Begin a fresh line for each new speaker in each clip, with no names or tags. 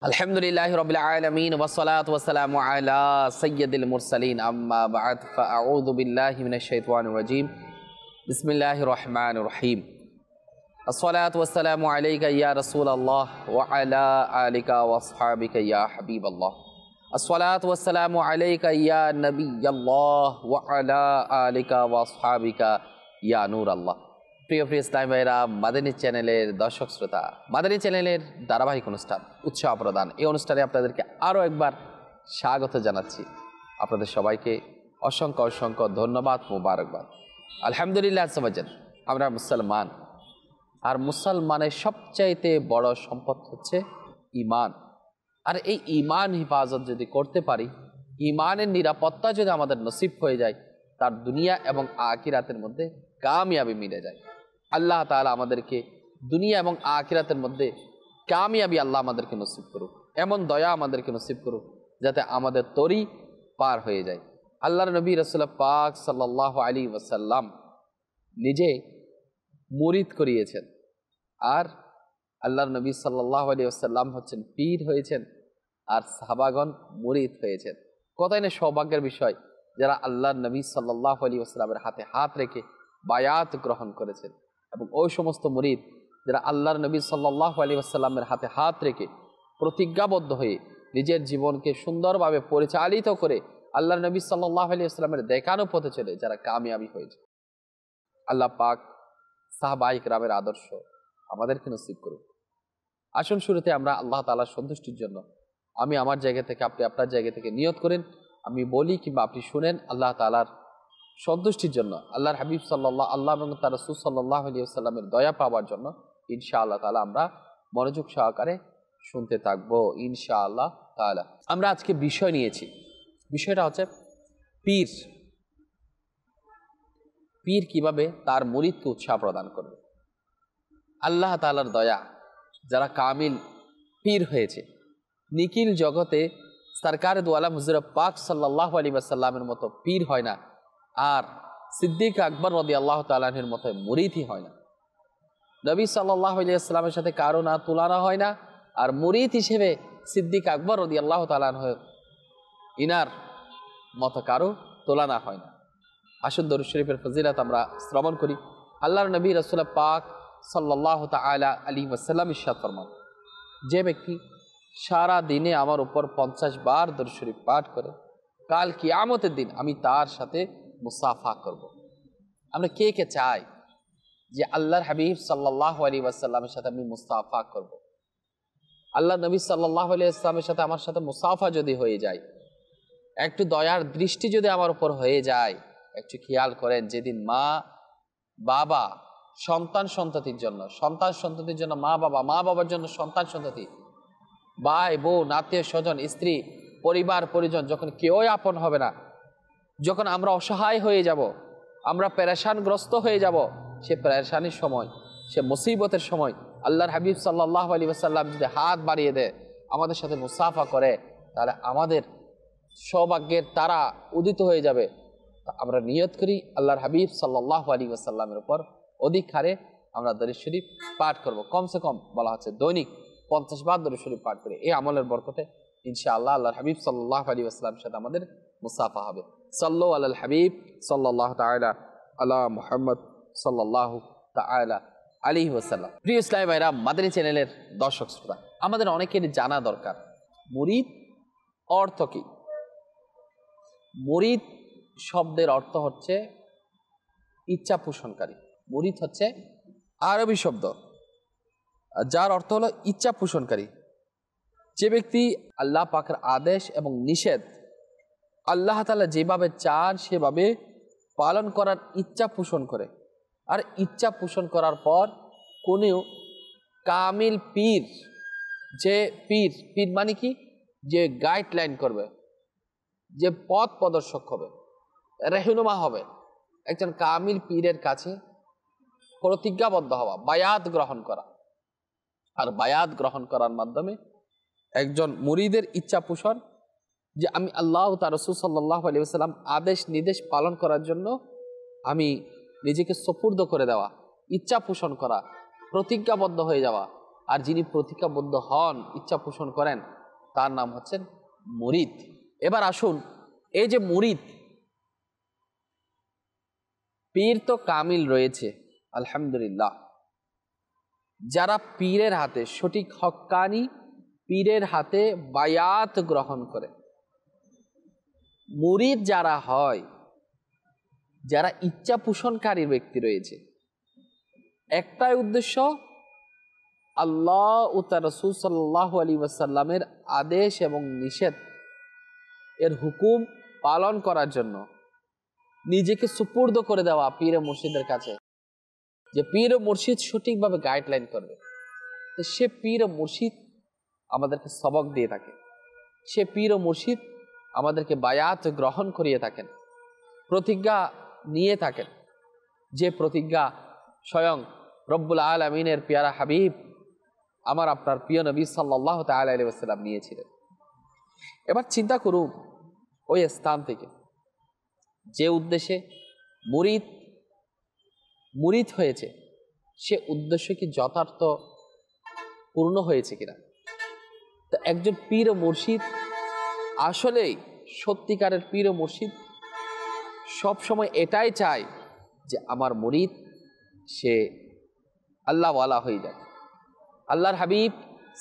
আলহামদুলিল্লাহি রাব্বিল আলামিন ওয়াসসালাতু ওয়াসসালামু আলা সাইয়্যিদিল মুরসালিন আম্মা বা'দ ফাআউযু বিল্লাহি মিনাশ শাইতানির রাজীম বিসমিল্লাহির রহমানির রহিম আসসালাতু ওয়াসসালামু আলাইকা ইয়া রাসূলাল্লাহ ওয়া আলা আলিকা ওয়া আসহাবিকা ইয়া হাবিবাল্লাহ আসসালাতু ওয়াসসালামু আলাইকা ইয়া নবিয়াল্লাহ ওয়া আলা আলিকা ওয়া আসহাবিকা ইয়া নূরাল্লাহ। প্রিয় ইসলামী ভাইরা, মাদানী চ্যানেলের দর্শক শ্রোতা, মাদানী চ্যানেলের ধারাবাহিক অনুষ্ঠান উৎসাহ প্রদান, এই অনুষ্ঠানে আপনাদেরকে আরও একবার স্বাগত জানাচ্ছি। আপনাদের সবাইকে অসংখ্য অসংখ্য ধন্যবাদ, মোবারকবাদ। আলহামদুলিল্লাহ সবাইজান, আমরা মুসলমান, আর মুসলমানের সবচাইতে বড় সম্পদ হচ্ছে ঈমান। আর এই ঈমান হিফাজত যদি করতে পারি, ঈমানের নিরাপত্তা যদি আমাদের নসিব হয়ে যায়, তার দুনিয়া এবং আখিরাতের মধ্যে কামিয়াবি মিলে যায়। আল্লাহ তাআলা আমাদেরকে দুনিয়া এবং আখিরাতের মধ্যে কামিয়াবি আল্লাহ আমাদেরকে নসিব করুক, এমন দয়া আমাদেরকে নসিব করুক যাতে আমাদের তরি পার হয়ে যায়। আল্লাহর নবী রাসূল পাক সাল্লাল্লাহু আলাইহি ওয়াসাল্লাম নিজে মুরিদ করিয়েছেন, আর আল্লাহর নবী সাল্লাল্লাহু আলাইহি ওয়াসাল্লাম হচ্ছেন পীর হয়েছেন, আর সাহাবাগণ মুরিদ হয়েছেন। কতই না সৌভাগ্যের বিষয় যারা আল্লাহর নবী সাল্লাল্লাহু আলাইহি ওয়াসাল্লামের হাতে হাত রেখে বায়াত গ্রহণ করেছেন, এবং ওই সমস্ত মুরিদ যারা আল্লাহর নবী সাল্লাল্লাহু আলাইহি ওয়াসাল্লামের হাতে হাত রেখে প্রতিজ্ঞাবদ্ধ হয়ে নিজের জীবনকে সুন্দরভাবে পরিচালিত করে আল্লাহর নবী সাল্লাল্লাহু আলাইহি ওয়াসাল্লামের দেখানো পথে চলে যারা কামিয়াবি হয়েছে। আল্লাহ পাক সাহাবায়ে কেরামের আদর্শ আমাদেরকে নসিব করুক। আসুন শুরুতে আমরা আল্লাহ তাআলার সন্তুষ্টির জন্য, আমি আমার জায়গা থেকে, আপনি আপনার জায়গা থেকে নিয়ত করেন, আমি বলি কিংবা আপনি শুনেন, আল্লাহ তাআলার সন্তুষ্টির জন্য, আল্লাহর হাবিব আল্লাহ এবং তার রাসূল সাল্লাল্লাহু আলাইহি ওয়াসাল্লামের দয়া পাওয়ার জন্য ইনশাআল্লাহ তাআলা আমরা মনোযোগ সহকারে শুনতে থাকবো ইনশাআল্লাহ তাআলা। আমরা আজকে বিষয় নিয়েছি, বিষয়টা হচ্ছে পীর। পীর কিভাবে তার মুরিদকে উৎসাহ প্রদান করবে। আল্লাহ তাআলার দয়া, যারা কামিল পীর হয়েছে, নিখিল জগতে সরকার দু আলম হুজুর পাক সাল্লাল্লাহু আলাইহি ওয়াসাল্লামের মতো পীর হয় না, আর সিদ্দিক আকবর রাদিয়াল্লাহু তাআলা আনহুর মতো মুরিদই হয় না। নবী সাল্লাল্লাহু আলাইহি ওয়াসাল্লামের সাথে কারো না তুলনা হয় না, আর মুরিদ হিসেবে সিদ্দিক আকবর রাদিয়াল্লাহু তাআলা আনহু ইনার মতো কারো তুলনা হয় না। আসুন দরুদ শরীফের ফজিলত আমরা শ্রবণ করি। আল্লাহর নবী রাসূল পাক সাল্লাল্লাহু তাআলা আলাইহি ওয়াসাল্লাম ইরশাদ ফরমান, যে ব্যক্তি সারা দিনে আমার উপর 50 বার দরুদ শরীফ পাঠ করে, কাল কিয়ামতের দিন আমি তার সাথে মুসাফা করব। আমরা কে কে চাই যে আল্লাহর হাবিব সাল্লাল্লাহু আলাইহি ওয়াসাল্লামের সাথে আমি মুসাফা করব? আল্লাহ নবী সাল্লাল্লাহু আলাইহি ওয়াসাল্লামের সাথে আমার সাথে মুসাফা যদি হয়ে যায়, একটু দয়ার দৃষ্টি যদি আমার উপর হয়ে যায়, একটু খেয়াল করেন, যেদিন মা বাবা সন্তান সন্ততির জন্য, সন্তান সন্ততির জন্য মা বাবা, মা বাবার জন্য সন্তান সন্ততি, ভাই বোন, আত্মীয় স্বজন, স্ত্রী, পরিবার পরিজন, যখন কেউই আপন হবে না, যখন আমরা অসহায় হয়ে যাব, আমরা পেরেশানগ্রস্ত হয়ে যাব, সে পেরেশানির সময়, সে মুসিবতের সময় আল্লাহর হাবিব সাল্লাল্লাহু আলাইহি ওয়াসাল্লাম যদি হাত বাড়িয়ে দেয়, আমাদের সাথে মুসাফা করে, তাহলে আমাদের সৌভাগ্যের তারা উদিত হয়ে যাবে। আমরা নিয়ত করি আল্লাহর হাবিব সাল্লাল্লাহু আলাইহি ওয়াসাল্লামের উপর অধিক হারে আমরা দরুদ শরীফ পাঠ করব। কমসে কম বলা হচ্ছে দৈনিক 50 বার দরুদ শরীফ পাঠ করে এই আমলের বরকতে ইনশাআল্লাহ আল্লাহর হাবিব সাল্লাল্লাহু আলাইহি ওয়াসাল্লামের সাথে আমাদের মুসাফা হবে। সাল্লু আলাল হাবিব সাল্লাল্লাহু তাআলা আলা মুহাম্মদ সাল্লাল্লাহু তাআলা আলাইহি ওয়াসাল্লাম। প্রিয় ইসলামী ভাইরা, মাদানী চ্যানেলের দর্শক শ্রোতা, আমাদের অনেকেরই জানা দরকার মুরিদ অর্থ কি। মুরিদ শব্দের অর্থ হচ্ছে ইচ্ছা পোষণকারী। মুরিদ হচ্ছে আরবি শব্দ, যার অর্থ হলো ইচ্ছা পোষণকারী। যে ব্যক্তি আল্লাহ পাকের আদেশ এবং নিষেধ আল্লাহ তাআলা যেভাবে চান সেভাবে পালন করার ইচ্ছা পোষণ করে, আর ইচ্ছা পোষণ করার পর কোনো কামিল পীর, যে পীর মানে কি, যে গাইডলাইন করবে, যে পথ প্রদর্শক হবে, রেহনুমা হবে, একজন কামিল পীরের কাছে প্রতিজ্ঞাবদ্ধ হওয়া, বায়াত গ্রহণ করা। আর বায়াত গ্রহণ করার মাধ্যমে একজন মুরিদের ইচ্ছা পোষণ, যে আমি আল্লাহ তার রাসূল সাল্লাল্লাহু আলাইহি ওয়াসাল্লাম আদেশ নির্দেশ পালন করার জন্য আমি নিজেকে সুপুর্দ করে দেওয়া, ইচ্ছা পোষণ করা, প্রতিজ্ঞাবদ্ধ হয়ে যাওয়া, আর যিনি প্রতিজ্ঞাবদ্ধ হন, ইচ্ছা পোষণ করেন, তার নাম হচ্ছেন মুরিদ। এবার আসুন, এই যে মুরিদ, পীর তো কামিল রয়েছে আলহামদুলিল্লাহ, যারা পীরের হাতে সঠিক হক্কানি পীরের হাতে বায়াত গ্রহণ করে, মুরিদ যারা হয়, যারা ইচ্ছা পোষণকারী ব্যক্তি রয়েছে, একটাই উদ্দেশ্য, আল্লাহ ও তার রাসূল সাল্লাল্লাহু আলাইহি ওয়াসাল্লামের আদেশ এবং নিষেধ এর হুকুম পালন করার জন্য নিজেকে সুপুর্দ করে দেওয়া পীর মুর্শিদের কাছে, যে পীর মুর্শিদ সঠিকভাবে গাইডলাইন করবে। তো সে পীর মুর্শিদ আমাদেরকে সবক দিয়ে থাকে, সে পীর মুর্শিদ আমাদেরকে বায়াত গ্রহণ করিয়ে থাকেন, প্রতিজ্ঞা নিয়ে থাকেন, যে প্রতিজ্ঞা স্বয়ং রব্বুল আলামিনের পিয়ারা হাবিব আমার আপনার প্রিয় নবী সাল্লাল্লাহু তাআলা আলাইহি ওয়াসাল্লাম নিয়েছিলেন। এবার চিন্তা করুন, ওই স্থান থেকে যে উদ্দেশ্যে মুরিদ হয়েছে, সে উদ্দেশ্য কি যথার্থ পূর্ণ হয়েছে কিনা? তো একজন পীর মুর্শিদ আসলেই সত্যিকারের পীর মুর্শিদ সবসময় এটাই চায় যে আমার মুরিদ সে আল্লাহওয়ালা হয়ে যায়, আল্লাহর হাবিব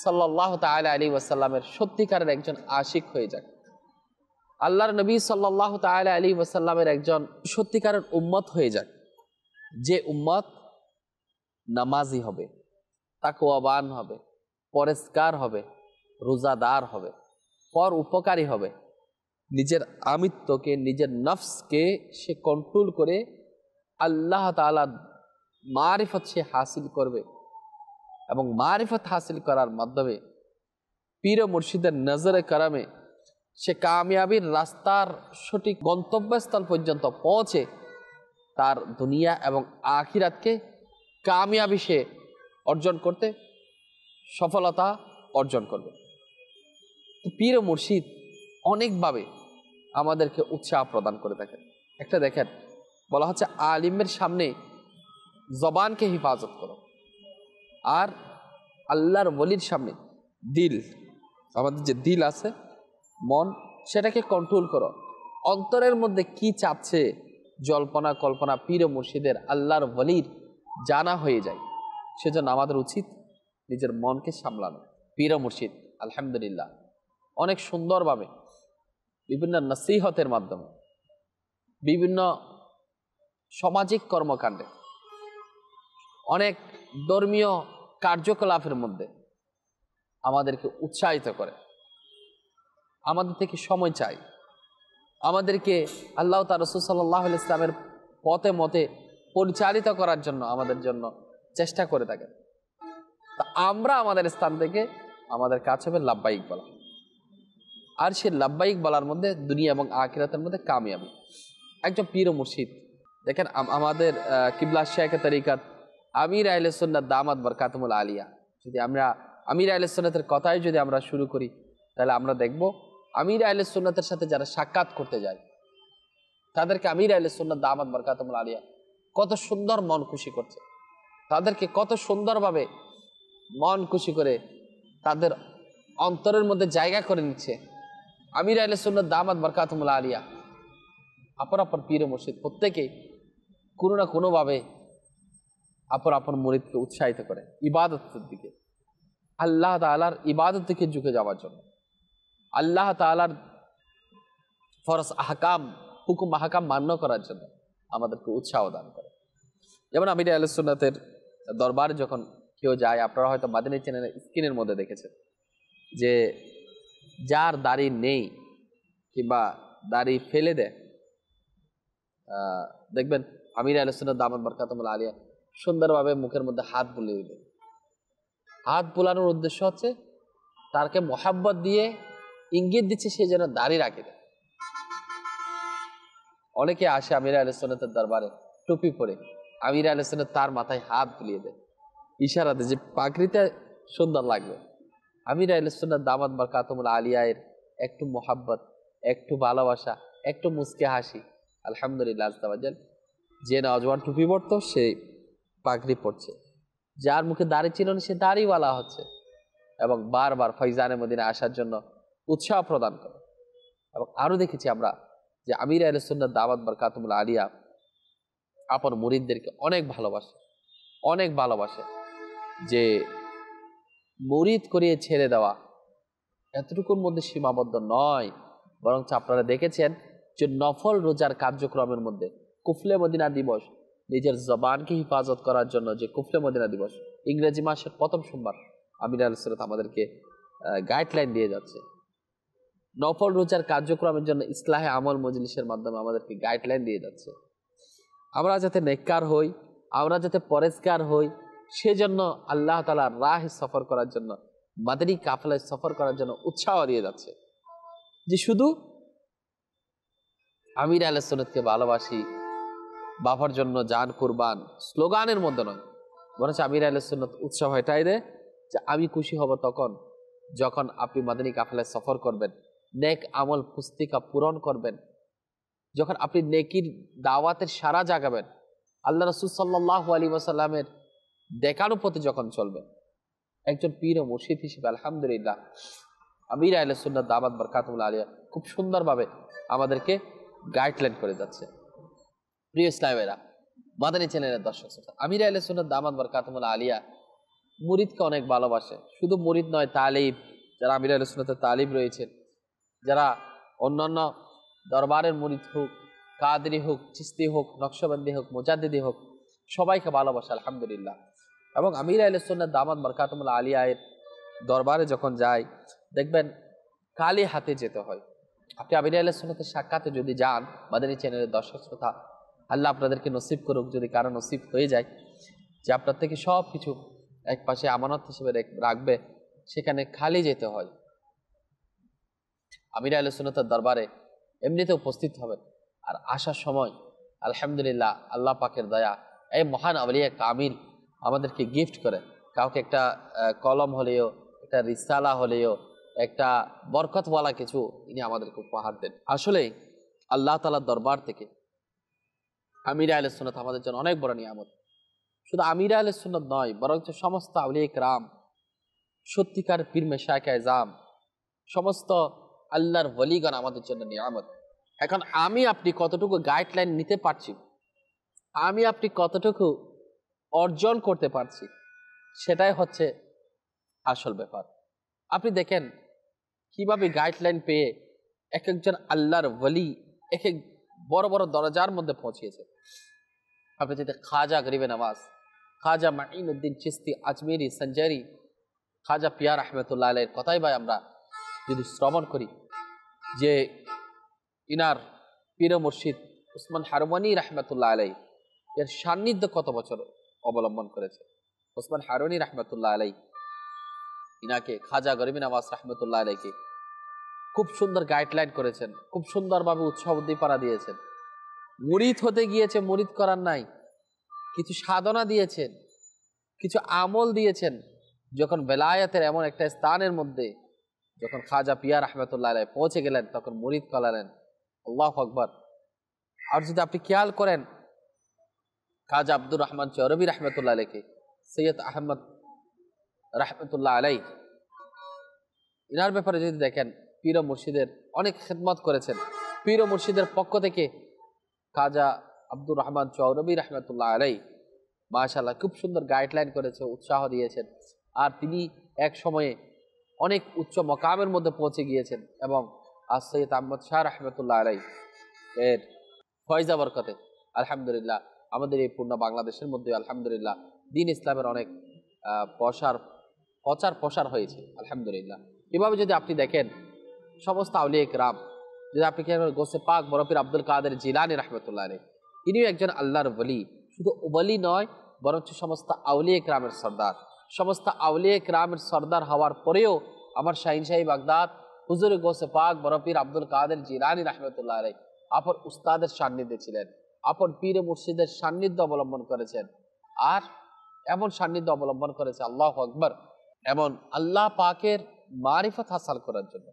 সাল্লাল্লাহু তাআলা আলাইহি ওয়াসাল্লামের সত্যিকারের একজন আশিক হয়ে যায়, আল্লাহর নবী সাল্লাল্লাহু তাআলা আলাইহি ওয়াসাল্লামের একজন সত্যিকারের উম্মত হয়ে যায়, যে উম্মত নামাজি হবে, তাকওয়াবান হবে, পরেজগার হবে, রোজাদার হবে, পর উপকারী হবে, নিজের আমিত্বকে, নিজের নফসকে সে কন্ট্রোল করে আল্লাহ তাআলার মারিফত সে হাসিল করবে, এবং মারিফত হাসিল করার মাধ্যমে পীর মুর্শিদের নজরে কারামে সে কামিয়াবির রাস্তার সঠিক গন্তব্যস্থল পর্যন্ত পৌঁছে তার দুনিয়া এবং আখিরাতকে কামিয়াবি সে অর্জন করতে সফলতা অর্জন করবে। পীর মুর্শিদ অনেকভাবে আমাদেরকে উৎসাহ প্রদান করে থাকেন। একটা দেখেন, বলা হচ্ছে আলিমের সামনে জবানকে হেফাজত করো, আর আল্লাহর ওলির সামনে দিল, আমাদের যে দিল আছে, মন, সেটাকে কন্ট্রোল করো। অন্তরের মধ্যে কি চাপছে, জল্পনা কল্পনা পীর মুর্শিদের, আল্লাহর ওলির জানা হয়ে যায়। সেজন্য আমাদের উচিত নিজের মনকে সামলানো। পীর মুর্শিদ আলহামদুলিল্লাহ অনেক সুন্দরভাবে বিভিন্ন নসিহতের মাধ্যমে, বিভিন্ন সামাজিক কর্মকাণ্ডে, অনেক ধর্মীয় কার্যকলাপের মধ্যে আমাদেরকে উৎসাহিত করে, আমাদের থেকে সময় চাই, আমাদেরকে আল্লাহ তার রাসূল সাল্লাল্লাহু আলাইহি ইসলামের পথে মতে পরিচালিত করার জন্য আমাদের জন্য চেষ্টা করে থাকেন। তা আমরা আমাদের স্থান থেকে আমাদের কাজ হবে লাব্বাইক বলা, আর সে লাব্বাইক বলার মধ্যে দুনিয়া এবং আখিরাতের মধ্যে কামিয়াবি। একজন পীর মুর্শিদ দেখেন, আমাদের কিবলা শাইখে তরিকাত আমির আহলে সুন্নাত দামাত বরকাতুল আলিয়া, যদি আমরা আমির আহলে সুন্নাতের কথাই যদি আমরা শুরু করি, তাহলে আমরা দেখব আমির আহলে সুন্নাতের সাথে যারা সাক্ষাৎ করতে যায়, তাদেরকে আমির আহলে সুন্নাত দামাত বরকাতুল আলিয়া কত সুন্দর মন খুশি করছে, তাদেরকে কত সুন্দরভাবে মন খুশি করে তাদের অন্তরের মধ্যে জায়গা করে নিচ্ছে। আমির আহলে সুন্নাত দামাত বরকাতুল আলিয়া আপন আপন পীর মুর্শিদ প্রত্যেকেই কোনো না কোনোভাবে আপন আপন মুরিদকে উৎসাহিত করে ইবাদতের দিকে, আল্লাহ তাআলার ইবাদত দিকে ঝুঁকে যাওয়ার জন্য, আল্লাহ তাআলার ফরজ আহকাম, হুকুম আহকাম মান্য করার জন্য আমাদেরকে উৎসাহ দান করে। যেমন আমির আহলে সুন্নাতের দরবারে যখন কেউ যায়, আপনারা হয়তো মাদানী চ্যানেলের স্ক্রিনের মধ্যে দেখেছেন যে যার দাড়ি নেই কিংবা দাড়ি ফেলে দেয়, দেখবেন আমির আহলে সুন্নাত দামাত বরকাতুল আলিয়া সুন্দরভাবে মুখের মধ্যে হাত বুলিয়ে দিবে। হাত বুলানোর উদ্দেশ্য হচ্ছে তারকে মোহাব্বত দিয়ে ইঙ্গিত দিচ্ছে সে যেন দাড়ি রাখে দেয়। অনেকে আসে আমির আহলে সুন্নাতের দরবারে টুপি পরে, আমির আহলে সুন্নাত তার মাথায় হাত বুলিয়ে দেয়, ইশারা দেয় যে পাগড়িটা সুন্দর লাগবে। আমির আহলে সুন্নাত দামাত বরকাতুল আলিয়ার একটু মোহাব্বত, একটু ভালোবাসা, একটু মুস্কে হাসি, আলহামদুলিল্লাহ আযজা ওয়া জাল, যে নওজোয়ান টুপি পরতো সে পাগড়ি পরছে, যার মুখে দাড়ি ছিল না সে দাড়িওয়ালা হচ্ছে, এবং বারবার ফয়জানে মদিনা আসার জন্য উৎসাহ প্রদান করে। এবং আরো দেখেছি আমরা যে আমির আহলে সুন্নাত দাওয়াত বরকাতুল আলিয়া আপন মুরিদদেরকে অনেক ভালোবাসে, যে মুরিদ করিয়ে ছেড়ে দেওয়া এতটুকুর মধ্যে সীমাবদ্ধ নয়, বরং আপনারা দেখেছেন যে নফল রোজার কার্যক্রমের মধ্যে কুফলে মদিনা দিবস, নিজের জবানকে হিফাজত করার জন্য যে কুফলে মদিনা দিবস ইংরেজি মাসের প্রথম সোমবার আমির আহলে সুন্নাত আমাদেরকে গাইডলাইন দিয়ে যাচ্ছে। নফল রোজার কার্যক্রমের জন্য ইসলাহে আমল মজলিসের মাধ্যমে আমাদেরকে গাইডলাইন দিয়ে যাচ্ছে। আমরা যাতে নেককার হই, আমরা যাতে পরেজগার হই, সেজন্য আল্লাহ তাআলার রাহে সফর করার জন্য, মাদানী কাফেলায় সফর করার জন্য উৎসাহ দিয়ে যাচ্ছে। যে শুধু আমির আহলে সুন্নাতকে ভালোবাসি, বাবার জন্য জান কুরবান স্লোগানের মধ্যে নয়, বরং আমির আহলে সুন্নাত উৎসাহ এটাই দেয় যে আমি খুশি হব তখন যখন আপনি মাদানী কাফেলায় সফর করবেন, নেক আমল পুস্তিকা পূরণ করবেন, যখন আপনি নেকির দাওয়াতের সারা জাগাবেন, আল্লাহ রাসূল সাল্লাল্লাহু আলাইহি ওয়াসাল্লামের দেখানো পথে যখন চলবেন। একজন পীর ও মুর্শিদ হিসেবে আলহামদুলিল্লাহ আমির আহলে সুন্নাত দাওয়াত বরকাতুল আলিয়া খুব সুন্দরভাবে আমাদেরকে গাইডলাইন করে যাচ্ছে। প্রিয় ইসলামেরা, মাদানী চ্যানেলের দর্শক শ্রোতা, আমির আহলে সুন্নাত দাওয়াত বরকাতুল আলিয়া মুরিদকে অনেক ভালোবাসে। শুধু মুরিদ নয়, তালিব, যারা আমির আহলে সুন্নাতের তালিব রয়েছেন, যারা অন্যান্য দরবারের মুরিদ হোক, কাদরি হোক, চিস্তি হোক, নকশবন্দি হোক, মুজাদ্দিদি হোক, সবাইকে ভালোবাসে আলহামদুলিল্লাহ। এবং আমির আহলে সুন্নাত দাওয়াত বরকাতুল আলিয়ার দরবারে যখন যায় দেখবেন খালি হাতে যেতে হয়। আপনি আমির আহলে সুন্নাতের সাক্ষাতে যদি যান, মাদানী চ্যানেলের দর্শক শ্রোতা, আল্লাহ আপনাদেরকে নসিব করুক, যদি কারো নসিব হয়ে যায় যে আপনার থেকে সব কিছু এক পাশে আমানত হিসেবে রাখবে, সেখানে খালি যেতে হয়। আমির আহলে সুন্নাতের দরবারে এমনিতে উপস্থিত হবেন, আর আসার সময় আলহামদুলিল্লাহ আল্লাহ পাকের দয়া, এই মহান আউলিয়া কামিল আমাদেরকে গিফট করে, কাউকে একটা কলম হলেও, একটা রিসালা হলেও, একটা বরকতওয়ালা কিছু ইনি আমাদেরকে উপহার দেন। আসলে আল্লাহ তাআলার দরবার থেকে আমির আহলে সুন্নাত আমাদের জন্য অনেক বড় নিয়ামত। শুধু আমির আহলে সুন্নাত নয়, বরং সমস্ত আউলিয়া কিরাম, সত্যিকার পীর মেশায়েখ আযম, সমস্ত আল্লাহর ওলিগণ আমাদের জন্য নিয়ামত। এখন আমি আপনি কতটুকু গাইডলাইন নিতে পারছি, আমি আপনি কতটুকু অর্জন করতে পারছি, সেটাই হচ্ছে আসল ব্যাপার। আপনি দেখেন কিভাবে গাইডলাইন পেয়ে এক একজন আল্লাহর ওলি এক এক বড় বড় দরজার মধ্যে পৌঁছিয়েছে। আপনি যদি খাজা গরিবে নওয়াজ, খাজা মাঈনুদ্দিন চিশতি আজমেরি সঞ্জারি, খাজা পিয়া রহমতুল্লাহ আলাইহির কথাই ভাই আমরা যদি শ্রবণ করি, যে ইনার পীর মুর্শিদ উসমান হারওয়ানি রহমতুল্লাহ আলাইহি এর সান্নিধ্য কত বছর অবলম্বন করেছে। উসমান হারওয়ানি রহমতুল্লাহ আলাইহি ইনাকে খাজা গরিবে নওয়াজ রহমতুল্লাহ আলাইহিকে খুব সুন্দর গাইডলাইন করেছেন, খুব সুন্দরভাবে উৎসাহ উদ্দীপনা দিয়েছেন। মুরিদ হতে গিয়েছে, মুরিদ করার নাই, কিছু সাধনা দিয়েছেন, কিছু আমল দিয়েছেন। যখন বেলায়েতের এমন একটা স্থানের মধ্যে যখন খাজা পিয়া রহমতুল্লাহ আলাইহি পৌঁছে গেলেন, তখন মুরিদ করালেন। আল্লাহু আকবার। আর যদি আপনি খেয়াল করেন খাজা আব্দুর রহমান চৌরবি রহমতুল্লাহ আলাইহি, সৈয়দ আহমদ রহমতুল্লাহ আলাইহি, ইনার ব্যাপারে যদি দেখেন, পীর ও মুর্শিদের অনেক খেদমত করেছেন। পীর ও মুর্শিদের পক্ষ থেকে খাজা আব্দুর রহমান চৌরবি রহমতুল্লাহ আলাইহি মাশাআল্লাহ খুব সুন্দর গাইডলাইন করেছে, উৎসাহ দিয়েছেন। আর তিনি এক সময়ে অনেক উচ্চ মকামের মধ্যে পৌঁছে গিয়েছেন। এবং আজ সৈয়দ আহমদ শাহ রহমতুল্লাহ আলাইহি এর ফয়জা বরকতে আলহামদুলিল্লাহ আমাদের এই পূর্ণ বাংলাদেশের মধ্যে আলহামদুলিল্লাহ দিন ইসলামের অনেক প্রচার প্রসার হয়েছে আলহামদুলিল্লাহ। এভাবে যদি আপনি দেখেন সমস্ত আউলিয়া কিরাম, যদি আপনি গোসে পাক বরফির আব্দুল কাদের জিলানী রহমতুল্লাহ আলাইহি, ইনিও একজন আল্লাহর ওলি। শুধু ওলি নয়, বরঞ্চ সমস্ত আউলিয়া কিরামের সর্দার। সমস্ত আউলিয়া কিরামের সর্দার হওয়ার পরেও আমার শাহিন শাহী বাগদাদ হুজুর গোসে পাক বরফির আব্দুল কাদের জিলানী রহমতুল্লাহ আলাইহি আপন উস্তাদের সান্নিধ্যে ছিলেন, আপন পীর মুর্শিদের সান্নিধ্য অবলম্বন করেছেন। আর এমন সান্নিধ্য অবলম্বন করেছে, আল্লাহু আকবার, এমন আল্লাহ পাকের মারিফত হাসিল করার জন্য,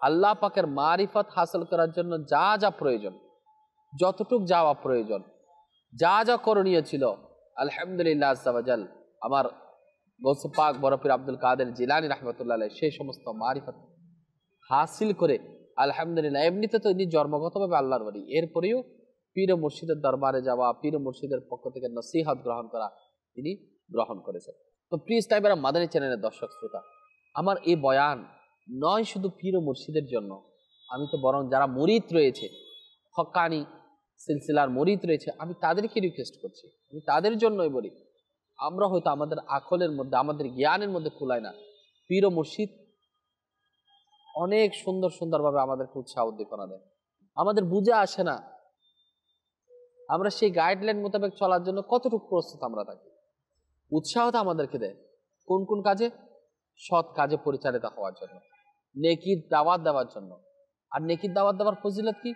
আল্লাহ পাকের মারিফত হাসিল করার জন্য যা যা প্রয়োজন, যতটুক যাওয়া প্রয়োজন, যা যা করণীয় ছিল, আলহামদুলিল্লাহ আজ্জা ওয়া জাল আমার গৌসে পাক বড় পীর আব্দুল কাদের জিলানী রাহমাতুল্লাহ আলাইহি সেই সমস্ত মারিফত হাসিল করে আলহামদুলিল্লাহ, এমনিতে তো ইনি জন্মগতভাবে আল্লাহর ওলি, এরপরেও পীর ও মুর্শিদের দরবারে যাওয়া, পীর ও মুর্শিদের পক্ষ থেকে নসিহত গ্রহণ করা তিনি গ্রহণ করেছেন। তো প্রিয় টাইমের মাদানী চ্যানেলের দর্শক শ্রোতা, আমার এই বয়ান নয় শুধু পীর ও মুর্শিদের জন্য, আমি তো বরং যারা মুরিদ রয়েছে, হক্কানি সিলসিলার মুরিদ রয়েছে, আমি তাদেরকে রিকোয়েস্ট করছি, আমি তাদের জন্যই বলি, আমরা হয়তো আমাদের আকলের মধ্যে, আমাদের জ্ঞানের মধ্যে কুলায় না, পীর ও মুর্শিদ অনেক সুন্দর সুন্দরভাবে আমাদেরকে উৎসাহ উদ্দীপনা দেয়, আমাদের বুঝে আসে না আমরা সেই গাইডলাইন মোতাবেক চলার জন্য কতটুকু প্রস্তুত আমরা থাকি। উৎসাহ তো আমাদেরকে দেয় কোন কোন কাজে? সৎ কাজে পরিচালিত হওয়ার জন্য, নেকির দাওয়াত দেওয়ার জন্য। আর নেকির দাওয়াত দেওয়ার ফজিলত কি?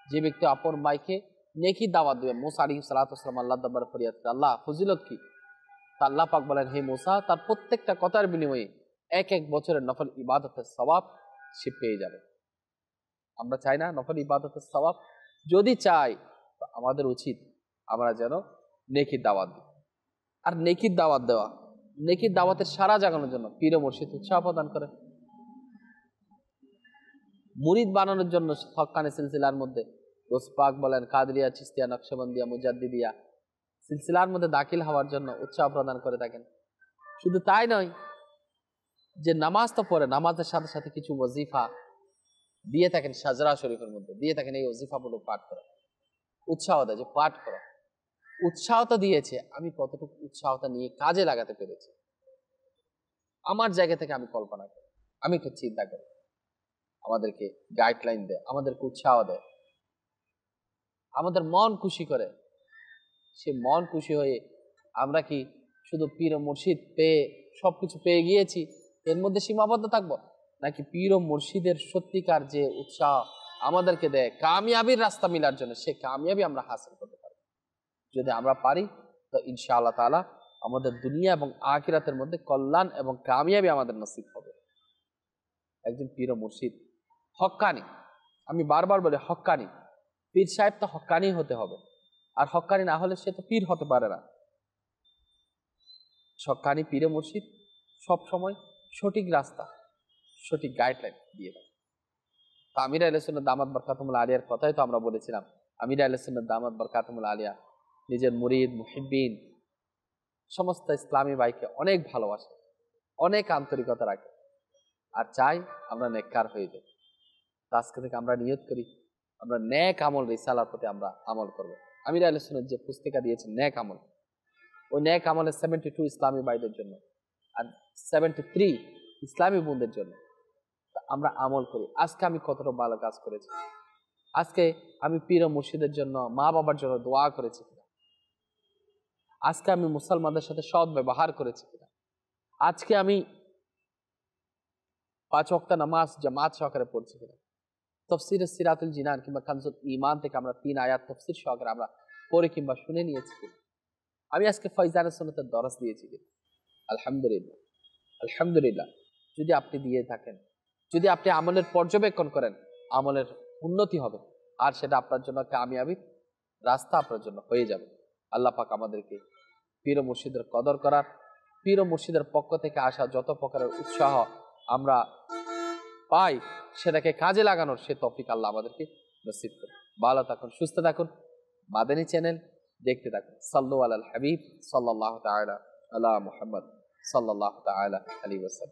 যে ব্যক্তি অপর ভাইকে নেকির দাওয়াত দেবে, মুসা আলাইহিস সালাতু ওয়াস সালাম আল্লাহ দরবারে ফরিয়াদ করে, আল্লাহ ফজিলত কি? তা আল্লাহ পাক বলেন, হে মুসা, তার প্রত্যেকটা কথার বিনিময়ে এক এক বছরের নফল ইবাদতের সওয়াব সে পেয়ে যাবে। আমরা চাই না নফল ইবাদতের সওয়াব? যদি চাই তো আমাদের উচিত আমরা যেন নেকির দাওয়াত দিই। আর নেকির দাওয়াত দেওয়া, নেকির দাওয়াতের সারা জাগানোর জন্য পীর ও মুর্শিদ উৎসাহ প্রদান করে। মুরিদ বানানোর জন্য হক্কানি সিলসিলার মধ্যে গৌস পাক বলেন, কাদরিয়া, চিশতিয়া, নকশবন্দিয়া, মুজাদ্দিদিয়া সিলসিলার মধ্যে দাখিল হওয়ার জন্য উৎসাহ প্রদান করে থাকেন। শুধু তাই নয় যে নামাজ তো পড়ে, নামাজের সাথে সাথে কিছু ওয়াজিফা দিয়ে থাকেন, সাজরা শরীফের মধ্যে দিয়ে থাকেন, এই ওয়াজিফাগুলো পাঠ করা, উৎসাহ দেয় যে পাঠ করা। উৎসাহ তো দিয়েছে, আমি কতটুকু উৎসাহটা নিয়ে কাজে লাগাতে পেরেছি আমার জায়গা থেকে আমি কল্পনা করি, আমি একটু চিন্তা করি। আমাদেরকে গাইডলাইন দেয়, আমাদেরকে উৎসাহ দেয়, আমাদের মন খুশি করে। সে মন খুশি হয়ে আমরা কি শুধু পীর ও মুর্শিদ পেয়ে সবকিছু পেয়ে গিয়েছি এর মধ্যে সীমাবদ্ধ থাকবো, নাকি পীর ও মুর্শিদের সত্যিকার যে উৎসাহ আমাদেরকে দেয় কামিয়াবির রাস্তা মিলার জন্য, সে কামিয়াবি আমরা হাসিল করতে পারি? যদি আমরা পারি তো ইনশাআল্লাহ তাআলা আমাদের দুনিয়া এবং আখিরাতের মধ্যে কল্যাণ এবং কামিয়াবি আমাদের নসিব হবে। একজন পীর ও মুর্শিদ হক্কানি, আমি বারবার বলি হক্কানি, পীর সাহেব তো হক্কানি হতে হবে, আর হক্কানি না হলে সে তো পীর হতে পারে না। হক্কানি পীর ও মুর্শিদ সব সময় সঠিক রাস্তা, সঠিক গাইডলাইন দিয়ে দেয়। তো আমির আহলে সুন্নাত দামাত বরকাতুহুল আলিয়ার কথাই তো আমরা বলেছিলাম, আমির আহলে সুন্নাত দামাত বরকাতুহুল আলিয়া নিজের মুরিদ মুহিব্বিন সমস্ত ইসলামী ভাইকে অনেক ভালোবাসে, অনেক আন্তরিকতা রাখে, আর চাই আমরা নেককার হয়ে যাই। আজকে থেকে আমরা নিয়ত করি আমরা নেক আমল রিসালার প্রতি আমরা আমল করব। আমির আহলে সুন্নাত যে পুস্তিকা দিয়েছেন নেক আমল, ওই নেক আমলের 72 ইসলামী ভাইদের জন্য আর 73 ইসলামী বোনদের জন্য আমরা আমল করি। আজকে আমি কতটা ভালো কাজ করেছি, আজকে আমি পীর ও মুর্শিদের জন্য, মা বাবার জন্য দোয়া করেছি কিনা, আজকে আমি মুসলমানদের সাথে সৎ ব্যবহার করেছি কিনা, আজকে আমি 5 ওয়াক্ত নামাজ জামাত সহকারে পড়ছি কিনা, তাফসীরে সিরাতুল জিনান কিংবা কানজুল ঈমান থেকে আমরা 3 আয়াত তাফসীর সহকারে আমরা পড়ে কিংবা শুনে নিয়েছি কিনা, আমি আজকে ফয়জানে সুন্নাতের দরস দিয়েছি কিনা। আলহামদুলিল্লাহ, আলহামদুলিল্লাহ। যদি আপনি দিয়ে থাকেন, যদি আপনি আমলের পর্যবেক্ষণ করেন, আমলের উন্নতি হবে, আর সেটা আপনার জন্য কামিয়াবি রাস্তা আপনার জন্য হয়ে যাবে। আল্লাহ পাক আমাদেরকে পীর ও মুর্শিদের কদর করার, পীর ও মুর্শিদের পক্ষ থেকে আসা যত প্রকারের উৎসাহ আমরা পাই সেটাকে কাজে লাগানোর সে তৌফিক আল্লাহ আমাদেরকে নসিব করুন। ভালো থাকুন, সুস্থ থাকুন, মাদানী চ্যানেল দেখতে থাকুন। সাল্লু আলাল হাবিব সাল্লাল্লাহু তাআলা আলা মুহাম্মদ সাল্লাল্লাহু তাআলা আলাইহি ওয়াসাল্লাম।